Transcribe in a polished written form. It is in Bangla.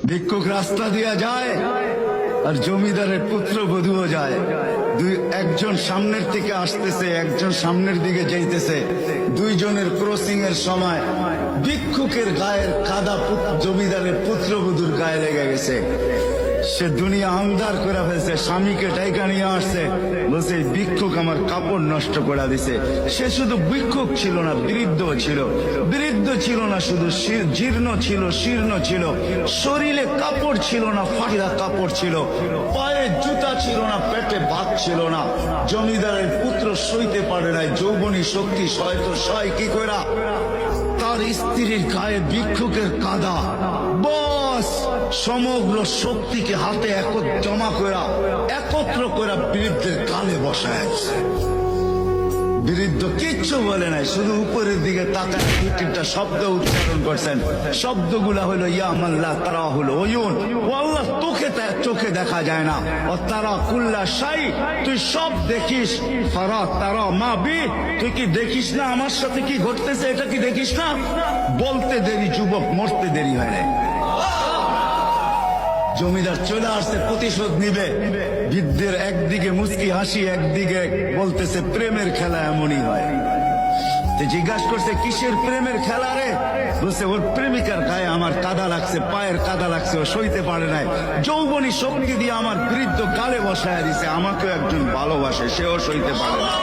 ভিক্ষুক রাস্তা দিয়া যায় আর জমিদারের পুত্রবধূও যায়। একজন সামনের থেকে আসতেছে, একজন সামনের দিকে যাইতেছে। দুইজনের ক্রসিং এর সময় ভিক্ষুকের গায়ের কাদা জমিদারের পুত্রবধূর গায়ে লেগে গেছে। সে দুনিয়া আন্ধার করে ফেলছে, স্বামীকে টাইকা নিয়ে আসছে, বলছে ভিক্ষুক আমার কাপড় নষ্ট করে দিছে। সে শুধু ভিক্ষুক ছিল না, বৃদ্ধ ছিল। বৃদ্ধ ছিল না শুধু, জীর্ণ ছিল, শীর্ণ ছিল, শরীরে কাপড় ছিল না, ফাটা কাপড় ছিল, পায়ে জুতা ছিল না, পেটে ভাত ছিল না। জমিদারের পুত্র সইতে পারে নাই, যৌবনী শক্তি সয়তো সয় কি করা, তার স্ত্রীর গায়ে ভিক্ষুকের কাদা। বস সমগ্র শক্তিকে হাতে জমা করা, একত্র করা বৃদ্ধের কালে বসায়। বৃদ্ধ কিচ্ছু বলে নাই, শুধু উপরের দিকে তাকায় দু তিনটা শব্দ উচ্চারণ করছেন। শব্দগুলা হলো ইয়া মাল্লা তারা হলো ওয়ুন, ও আল্লাহ তোকে চোখে দেখা যায় না, ও তারা কুল্লা শাই তুই সব দেখিস, ফারা তারা মা বি তুই কি দেখিস না আমার সাথে কি ঘটতেছে, এটা কি দেখিস না? বলতে দেরি যুবক, মরতে দেরি হয় না। জমিদার চলে আসছে, প্রতিশোধ নিবে। বৃদ্ধের একদিকে মুচকি হাসি, একদিকে বলতেছে প্রেমের খেলা এমনই হয়। জিজ্ঞাসা করছে কিসের প্রেমের খেলা রে? বলছে ওর প্রেমিকার গায়ে আমার কাদা লাগছে, পায়ের কাদা লাগছে, ও সইতে পারে নাই। যৌবনী শক্তি দিয়ে আমার বৃদ্ধ গালে বসায় দিছে, আমাকেও একজন ভালোবাসে, সেও সইতে পারে না।